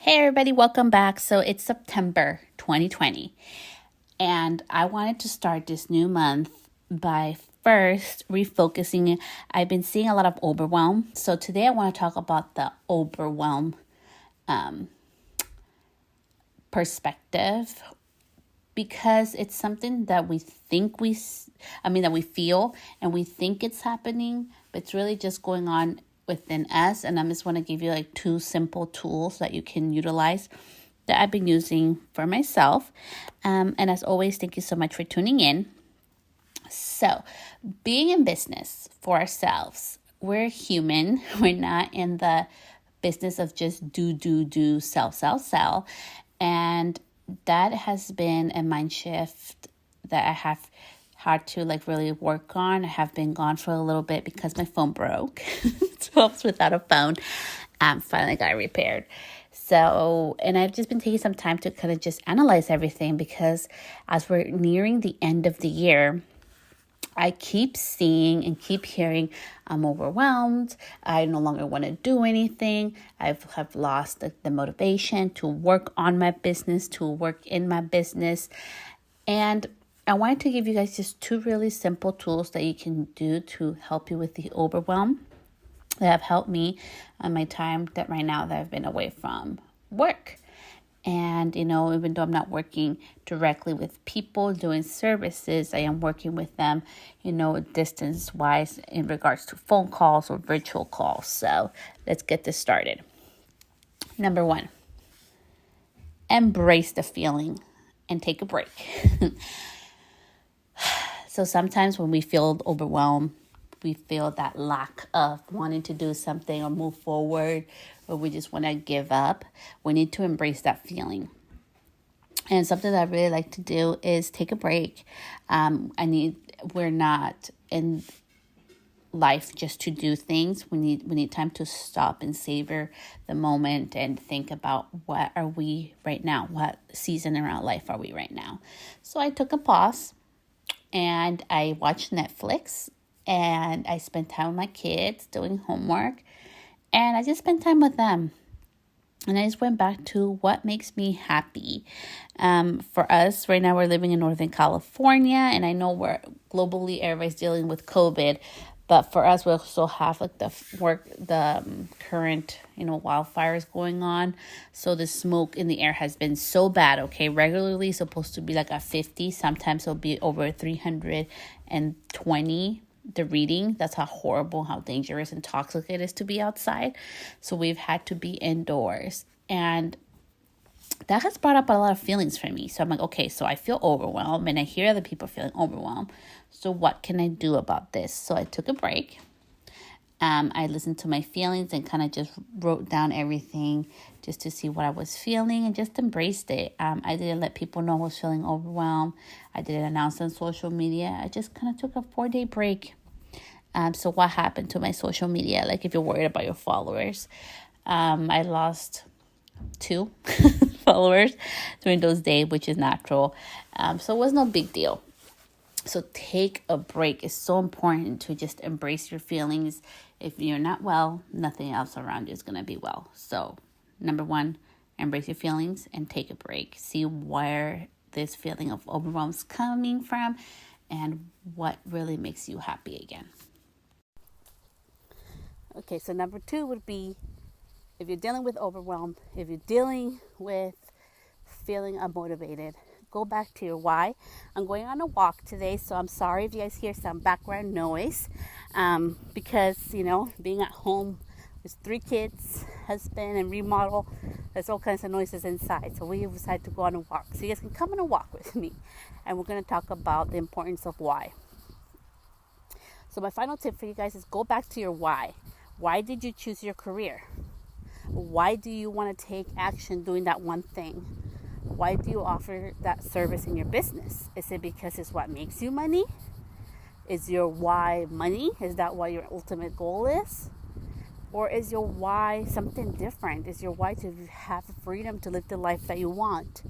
Hey everybody, welcome back. So it's September 2020, and I wanted to start this new month by first refocusing. I've been seeing a lot of overwhelm. So today I want to talk about the overwhelm perspective, because it's something that we feel and we think it's happening, but it's really just going on within us. And I just want to give you like two simple tools that you can utilize that I've been using for myself. And as always, thank you so much for tuning in. So, being in business for ourselves, we're human. We're not in the business of just do, sell. And that has been a mind shift that I have had to really work on. I have been gone for a little bit because my phone broke. So I was without a phone. Finally got it repaired. So, and I've just been taking some time to kind of just analyze everything, because as we're nearing the end of the year, I keep seeing and keep hearing I'm overwhelmed. I no longer want to do anything. I have lost the motivation to work on my business, to work in my business. And I wanted to give you guys just two really simple tools that you can do to help you with the overwhelm that have helped me on my time that right now that I've been away from work. And, even though I'm not working directly with people doing services, I am working with them, distance-wise in regards to phone calls or virtual calls. So let's get this started. Number one, embrace the feeling and take a break. So sometimes when we feel overwhelmed, we feel that lack of wanting to do something or move forward, or we just want to give up. We need to embrace that feeling. And something that I really like to do is take a break. We're not in life just to do things. We need time to stop and savor the moment and think about what are we right now? What season in our life are we right now? So I took a pause and I watched Netflix. And I spent time with my kids doing homework. And I just spent time with them. And I just went back to what makes me happy. For us, right now we're living in Northern California. And I know we're globally, everybody's dealing with COVID. But for us, we also have the current, wildfires going on. So the smoke in the air has been so bad, okay? Regularly supposed to be like a 50. Sometimes it'll be over 320. The reading. That's how horrible, how dangerous and toxic it is to be outside. So we've had to be indoors, and that has brought up a lot of feelings for me. So I'm like, okay, so I feel overwhelmed and I hear other people feeling overwhelmed. So what can I do about this? So I took a break. I listened to my feelings and kind of just wrote down everything just to see what I was feeling and just embraced it. I didn't let people know I was feeling overwhelmed. I didn't announce on social media. I just kind of took a 4-day break. So what happened to my social media? Like, if you're worried about your followers, I lost 2 followers during those days, which is natural. So it was no big deal. So take a break. It's so important to just embrace your feelings. If you're not well, nothing else around you is going to be well. So number one, embrace your feelings and take a break. See where this feeling of overwhelm is coming from and what really makes you happy again. Okay, so number 2 would be, if you're dealing with overwhelm, if you're dealing with feeling unmotivated, go back to your why. I'm going on a walk today, so I'm sorry if you guys hear some background noise, because, being at home with 3 kids, husband, and remodel, there's all kinds of noises inside. So we decided to go on a walk. So you guys can come on a walk with me, and we're going to talk about the importance of why. So my final tip for you guys is go back to your why. Why did you choose your career? Why do you want to take action doing that one thing? Why do you offer that service in your business? Is it because it's what makes you money? Is your why money? Is that what your ultimate goal is? Or is your why something different? Is your why to have freedom to live the life that you want?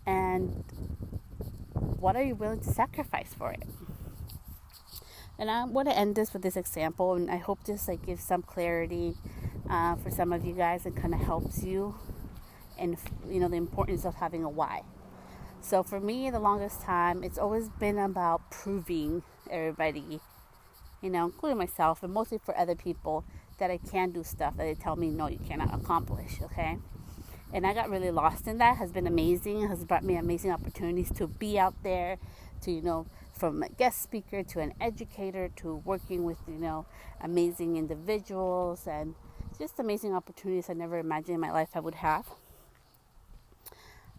And what are you willing to sacrifice for it? And I want to end this with this example, and I hope this gives some clarity for some of you guys and kind of helps you and, the importance of having a why. So for me, the longest time, it's always been about proving everybody, including myself, and mostly for other people, that I can do stuff that they tell me, no, you cannot accomplish, okay? And I got really lost in that. Has been amazing. Has brought me amazing opportunities to be out there, to, from a guest speaker to an educator to working with, amazing individuals, and just amazing opportunities I never imagined in my life I would have.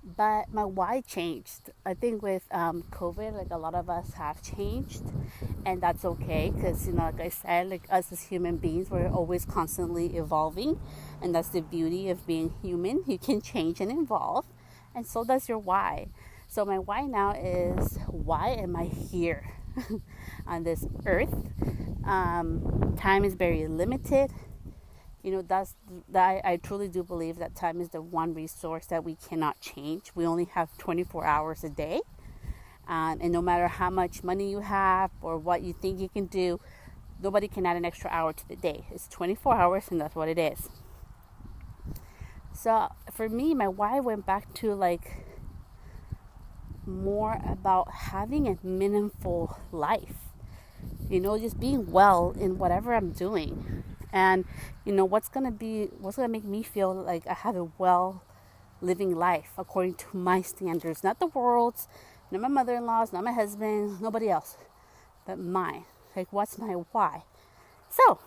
But my why changed. I think with COVID, like a lot of us have changed, and that's okay because, like I said, like us as human beings, we're always constantly evolving, and that's the beauty of being human. You can change and evolve, and so does your why. So my why now is, why am I here on this earth? Time is very limited. I truly do believe that time is the one resource that we cannot change. We only have 24 hours a day. And no matter how much money you have or what you think you can do, nobody can add an extra hour to the day. It's 24 hours, and that's what it is. So for me, my why went back to like more about having a meaningful life. Just being well in whatever I'm doing. And, what's going to make me feel like I have a well living life according to my standards, not the world's, not my mother-in-law's, not my husband, nobody else, but mine. Like, what's my why? So,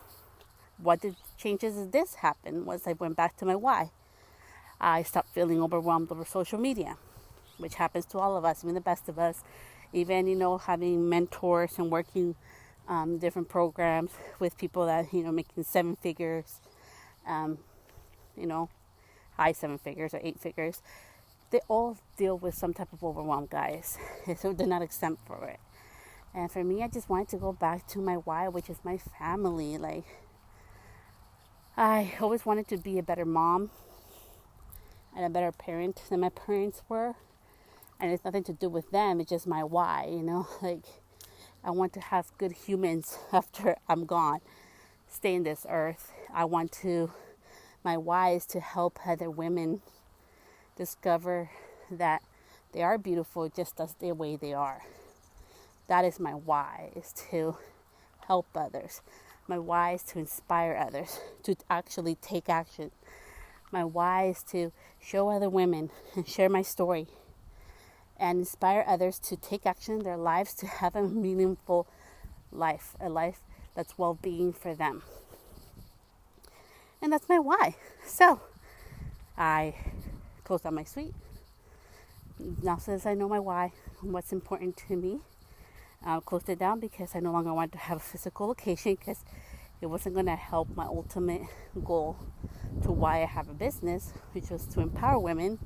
what did changes of this happen was I went back to my why. I stopped feeling overwhelmed over social media, which happens to all of us, even the best of us. Even, having mentors and working different programs with people that, making 7 figures, high 7 figures or 8 figures. They all deal with some type of overwhelm, guys. So they're not exempt for it. And for me, I just wanted to go back to my why, which is my family. Like, I always wanted to be a better mom and a better parent than my parents were. And it's nothing to do with them. It's just my why, like, I want to have good humans after I'm gone, stay in this earth. My why is to help other women discover that they are beautiful just as the way they are. That is my why, is to help others. My why is to inspire others to actually take action. My why is to show other women and share my story and inspire others to take action in their lives, to have a meaningful life, a life that's well-being for them. And that's my why. So I closed down my suite. Now, since I know my why and what's important to me, I closed it down because I no longer wanted to have a physical location, because it wasn't going to help my ultimate goal to why I have a business, which was to empower women.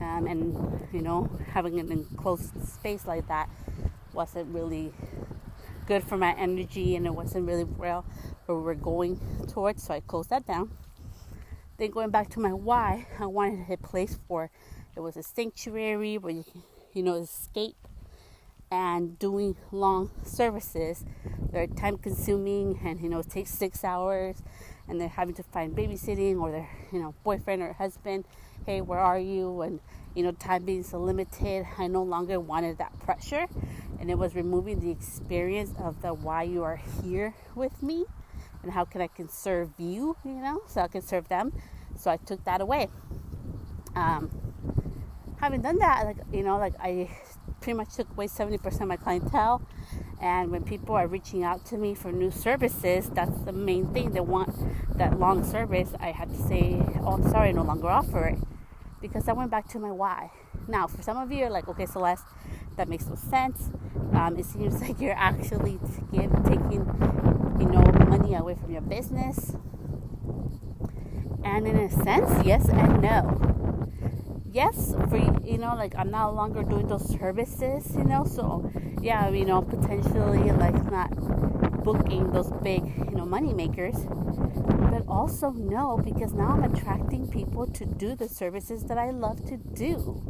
And, having an enclosed space like that wasn't really good for my energy, and it wasn't really where we were going towards, so I closed that down. Then going back to my why, I wanted a place where it was a sanctuary where you can, escape, and doing long services. They're time consuming, and, it takes 6 hours, and they're having to find babysitting, or their, boyfriend or husband, hey, where are you? And, time being so limited, I no longer wanted that pressure. And it was removing the experience of the why you are here with me, and how can serve you, so I can serve them. So I took that away. Having done that, I pretty much took away 70% of my clientele. And when people are reaching out to me for new services, that's the main thing. They want that long service. I had to say, oh, I'm sorry, I no longer offer it, because I went back to my why. Now, for some of you, you're like, okay, Celeste, that makes no sense. It seems like you're actually taking, money away from your business. And in a sense, yes and no. Yes, for, I'm no longer doing those services, so, yeah, potentially, not booking those big, money makers. But also no, because now I'm attracting people to do the services that I love to do,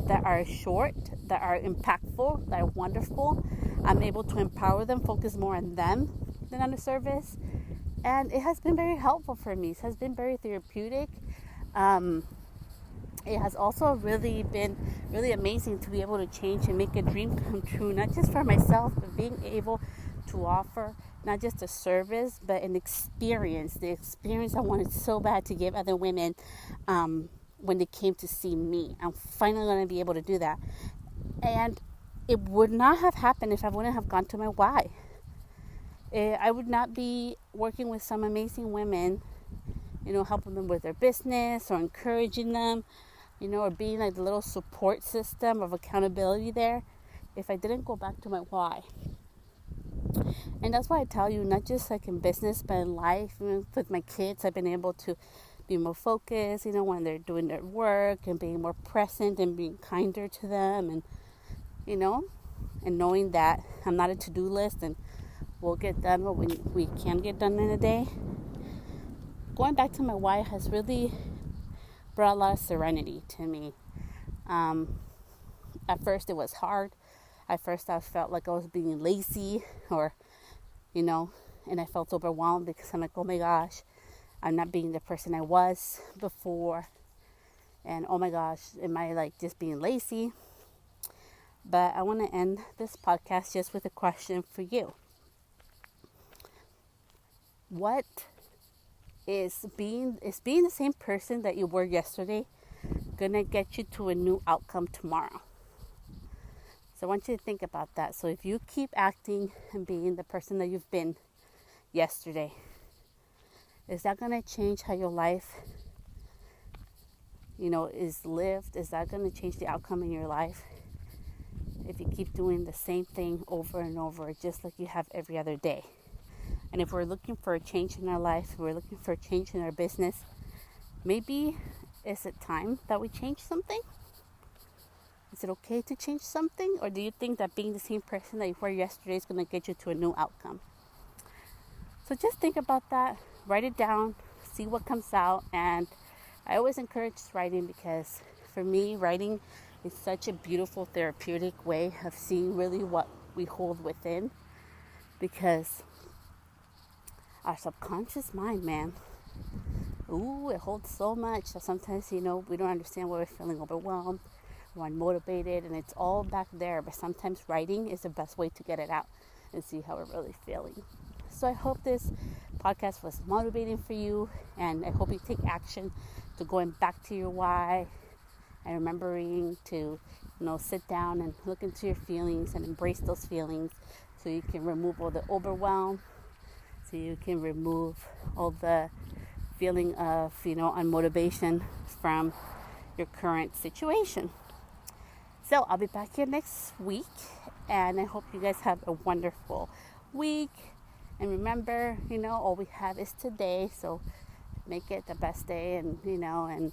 that are short, that are impactful, that are wonderful. I'm able to empower them, focus more on them than on the service. And it has been very helpful for me. It has been very therapeutic. it has also really been really amazing to be able to change and make a dream come true, not just for myself, but being able to offer not just a service, but an experience, the experience I wanted so bad to give other women when they came to see me. I'm finally going to be able to do that. And it would not have happened if I wouldn't have gone to my why. I would not be working with some amazing women, helping them with their business or encouraging them, or being like the little support system of accountability there if I didn't go back to my why. And that's why I tell you, not just like in business, but in life, with my kids, I've been able to be more focused, when they're doing their work, and being more present and being kinder to them, and, and knowing that I'm not a to-do list and we'll get done what we can get done in a day. Going back to my why has really brought a lot of serenity to me. At first it was hard. At first I felt like I was being lazy or, and I felt overwhelmed because I'm like, oh my gosh, I'm not being the person I was before. And oh my gosh, am I like just being lazy? But I want to end this podcast just with a question for you. What is being the same person that you were yesterday gonna get you to a new outcome tomorrow? So I want you to think about that. So if you keep acting and being the person that you've been yesterday, is that gonna change how your life, is lived? Is that gonna change the outcome in your life? If you keep doing the same thing over and over, just like you have every other day. And if we're looking for a change in our life, we're looking for a change in our business, maybe is it time that we change something? Is it okay to change something? Or do you think that being the same person that you were yesterday is going to get you to a new outcome? So just think about that. Write it down. See what comes out. And I always encourage writing because for me, writing is such a beautiful therapeutic way of seeing really what we hold within. Because our subconscious mind, man, it holds so much that sometimes, we don't understand why we're feeling overwhelmed, we're unmotivated, and it's all back there. But sometimes writing is the best way to get it out and see how we're really feeling. So I hope this podcast was motivating for you, and I hope you take action to going back to your why and remembering to, sit down and look into your feelings and embrace those feelings so you can remove all the overwhelm, so you can remove all the feeling of, unmotivation from your current situation. So I'll be back here next week, and I hope you guys have a wonderful week. And remember, all we have is today, so make it the best day. And, and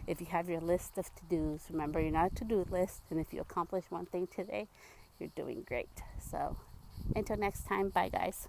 if you have your list of to-dos, remember you're not a to-do list. And if you accomplish one thing today, you're doing great. So until next time, bye guys.